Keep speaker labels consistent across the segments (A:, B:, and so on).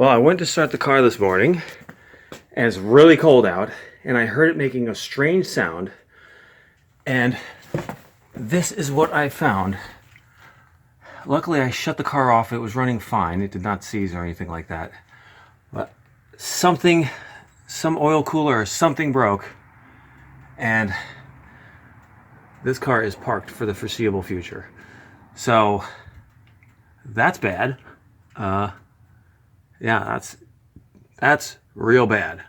A: Well, I went to start the car this morning, and it's really cold out, and I heard it making a strange sound, and this is what I found. Luckily, I shut the car off. It was running fine. It did not seize or anything like that. But some oil cooler or something broke, and this car is parked for the foreseeable future. So that's bad. Yeah, that's real bad.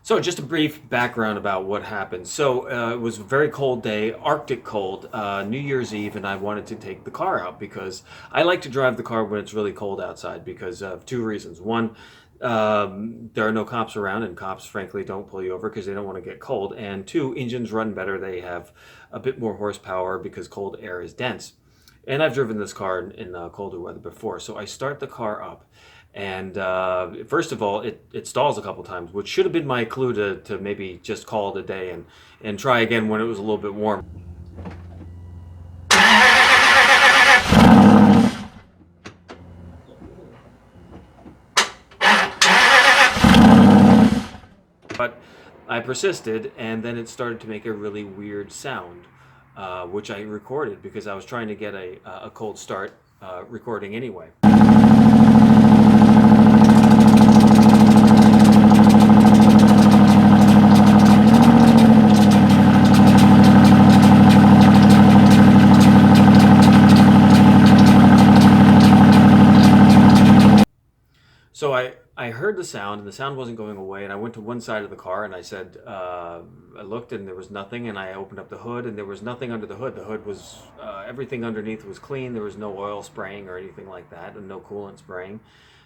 A: So just a brief background about what happened. So it was a very cold day, Arctic cold, New Year's Eve, and I wanted to take the car out because I like to drive the car when it's really cold outside because of two reasons. One, there are no cops around, and cops frankly don't pull you over because they don't want to get cold. And two, engines run better. They have a bit more horsepower because cold air is dense. And I've driven this car in colder weather before. So I start the car up. And first of all, it stalls a couple times, which should have been my clue to maybe just call it a day and try again when it was a little bit warm. But I persisted, and then it started to make a really weird sound, which I recorded because I was trying to get a cold start recording anyway. So I heard the sound, and the sound wasn't going away, and I went to one side of the car, and I said, I looked, and there was nothing, and I opened up the hood, and there was nothing under the hood. The hood was, everything underneath was clean. There was no oil spraying or anything like that, and no coolant spraying.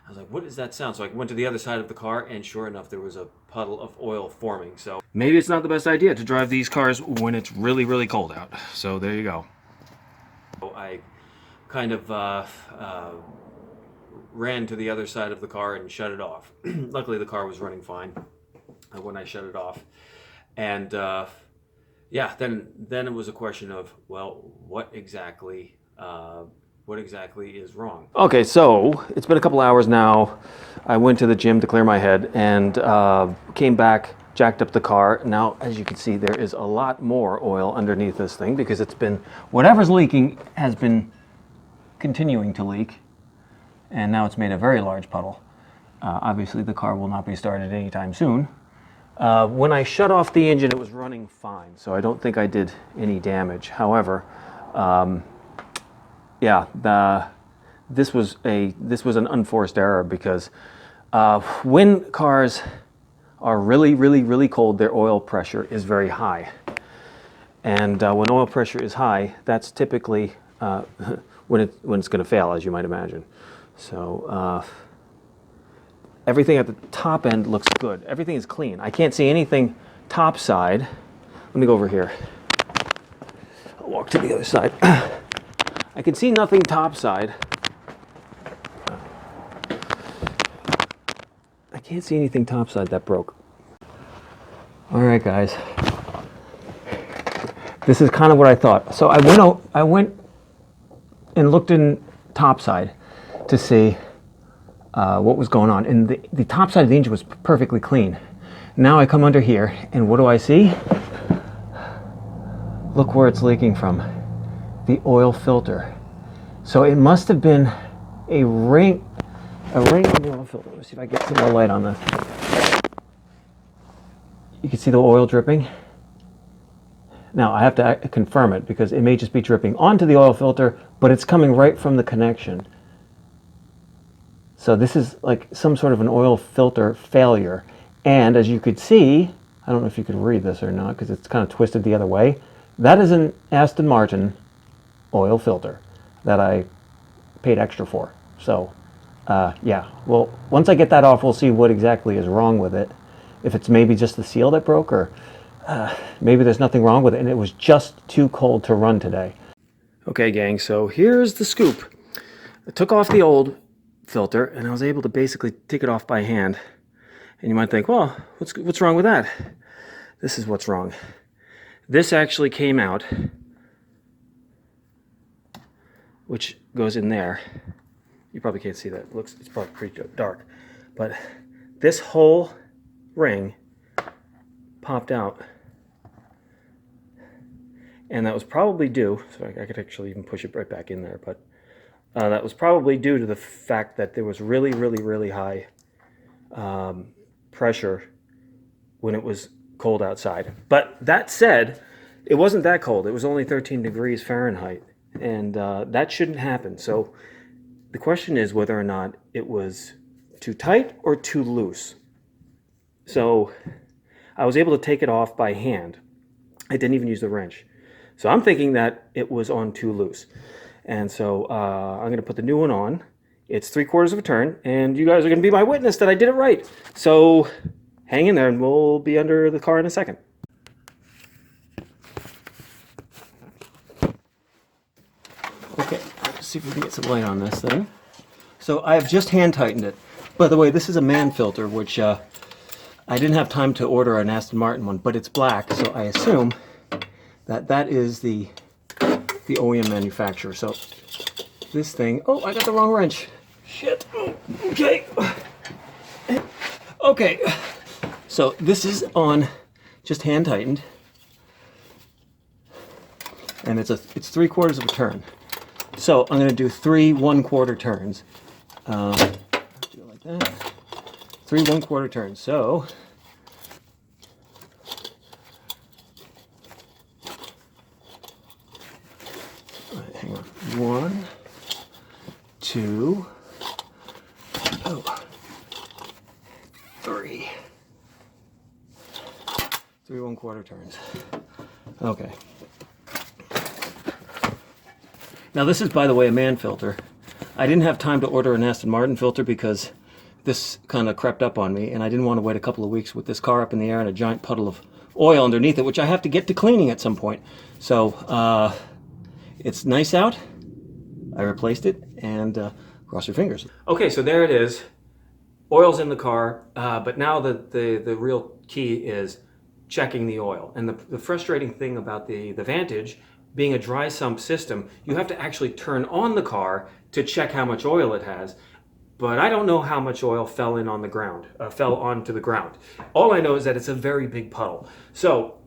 A: I was like, what is that sound? So I went to the other side of the car, and sure enough, there was a puddle of oil forming. So maybe it's not the best idea to drive these cars when it's really, really cold out. So there you go. So I kind of ran to the other side of the car and shut it off. Luckily, the car was running fine when I shut it off. And yeah, then it was a question of, well, what exactly is wrong? Okay, so it's been a couple hours now. I went to the gym to clear my head and came back, jacked up the car. Now, as you can see, there is a lot more oil underneath this thing because it's been, whatever's leaking has been continuing to leak. And now it's made a very large puddle. Obviously, the car will not be started anytime soon. When I shut off the engine, it was running fine, so I don't think I did any damage. However, yeah, this was an unforced error because when cars are really, really, really cold, their oil pressure is very high. And when oil pressure is high, that's typically when it's going to fail, as you might imagine. So everything at the top end looks good. Everything is clean. I can't see anything top side. Let me go over here. I'll walk to the other side. I can see nothing top side. I can't see anything top side that broke. All right, guys. This is kind of what I thought. So I went and looked in top side to see what was going on. And the top side of the engine was perfectly clean. Now I come under here, and what do I see? Look where it's leaking from. The oil filter. So it must have been a ring on the oil filter. Let's see if I get some more light on this. You can see the oil dripping. Now I have to confirm it because it may just be dripping onto the oil filter, but it's coming right from the connection. So this is like some sort of an oil filter failure. And as you could see, I don't know if you could read this or not because it's kind of twisted the other way. That is an Aston Martin oil filter that I paid extra for. So yeah, well, once I get that off, we'll see what exactly is wrong with it. If it's maybe just the seal that broke, or
B: maybe there's nothing wrong with it, and it was just too cold to run today.
A: Okay, gang, so here's the scoop. I took off the old filter, and I was able to basically take it off by hand. And you might think, well, what's wrong with that? This is what's wrong. This actually came out, which goes in there. You probably can't see that. It's probably pretty dark. But this whole ring popped out. And that was probably due, so I could actually even push it right back in there, but that was probably due to the fact that there was really, really, really high pressure when it was cold outside. But that said, it wasn't that cold. It was only 13 degrees Fahrenheit, and that shouldn't happen. So the question is whether or not it was too tight or too loose. So I was able to take it off by hand. I didn't even use the wrench. So I'm thinking that it was on too loose. And so I'm going to put the new one on. It's 3/4 of a turn, and you guys are going to be my witness that I did it right. So hang in there, and we'll be under the car in a second. Okay, let's see if we can get some light on this thing. So I've just hand tightened it. By the way, this is a man filter, which I didn't have time to order an Aston Martin one, but it's black, so I assume that is the OEM manufacturer. So this thing, oh, I got the wrong wrench. Shit. Okay. Okay. So this is on just hand tightened, and it's 3/4 of a turn. So I'm going to do 3 1/4 turns. Do it like that. 3 1/4 turns. So hang on. 1, 2, 3. 3 1/4 turns. Okay. Now this is, by the way, a man filter. I didn't have time to order an Aston Martin filter because this kind of crept up on me, and I didn't want to wait a couple of weeks with this car up in the air and a giant puddle of oil underneath it, which I have to get to cleaning at some point. So it's nice out. I replaced it, and cross your fingers. Okay, so there it is. Oil's in the car, but now the real key is checking the oil. And the frustrating thing about the Vantage, being a dry sump system, you have to actually turn on the car to check how much oil it has. But I don't know how much oil fell onto the ground. All I know is that it's a very big puddle. So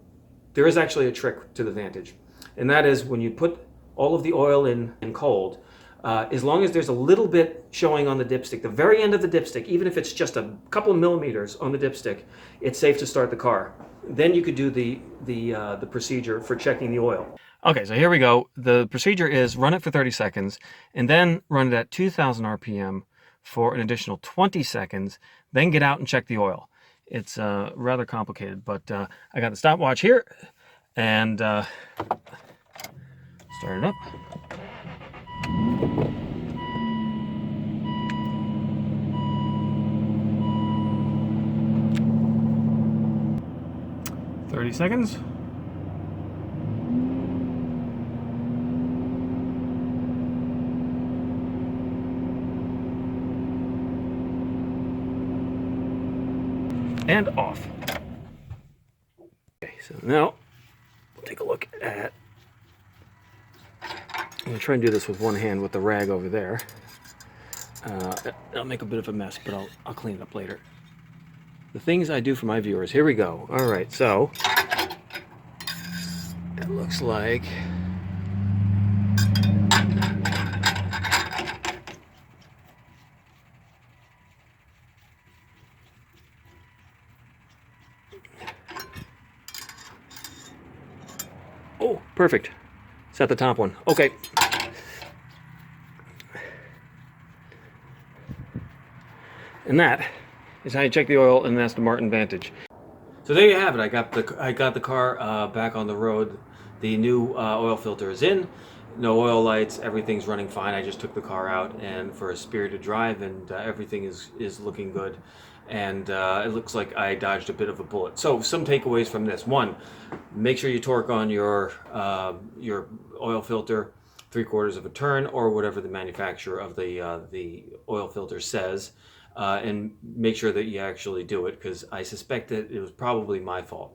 A: there is actually a trick to the Vantage, and that is when you put all of the oil in cold, as long as there's a little bit showing on the dipstick, the very end of the dipstick, even if it's just a couple of millimeters on the dipstick, it's safe to start the car. Then you could do the procedure for checking the oil. Okay, so here we go. The procedure is run it for 30 seconds, and then run it at 2,000 RPM for an additional 20 seconds, then get out and check the oil. It's rather complicated, but I got the stopwatch here, and start it up. "30 seconds. And off. Okay, so now we'll take a look at, I'm going to try and do this with one hand with the rag over there. I'll make a bit of a mess, but I'll clean it up later. The things I do for my viewers. Here we go. All right, so it looks like oh, perfect. Set the top one. Okay. And that is how you check the oil in an Aston Martin Vantage. So there you have it. I got the car back on the road. The new oil filter is in. No oil lights. Everything's running fine. I just took the car out and for a spirited drive, and everything is looking good. and it looks like I dodged a bit of a bullet. So some takeaways from this: one, make sure you torque on your oil filter 3/4 of a turn, or whatever the manufacturer of the oil filter says, and make sure that you actually do it, because I suspect that it was probably my fault.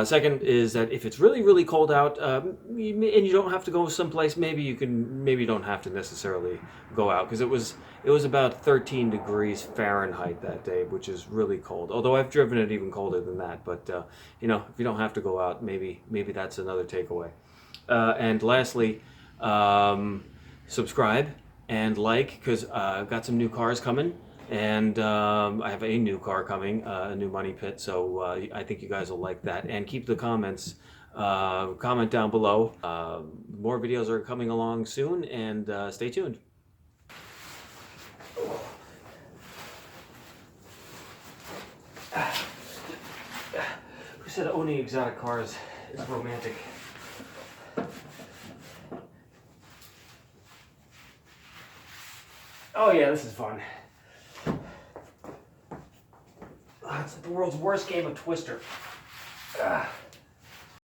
A: Second is that if it's really, really cold out, and you don't have to go someplace, maybe you don't have to necessarily go out, because it was about 13 degrees Fahrenheit that day, which is really cold. Although I've driven it even colder than that, but you know, if you don't have to go out, maybe that's another takeaway. And lastly, subscribe and like, because I've got some new cars coming. And I have a new car coming, a new money pit, so I think you guys will like that. And keep the comments, comment down below. More videos are coming along soon, and stay tuned. Who said owning exotic cars is romantic? Oh yeah, this is fun. It's like the world's worst game of Twister.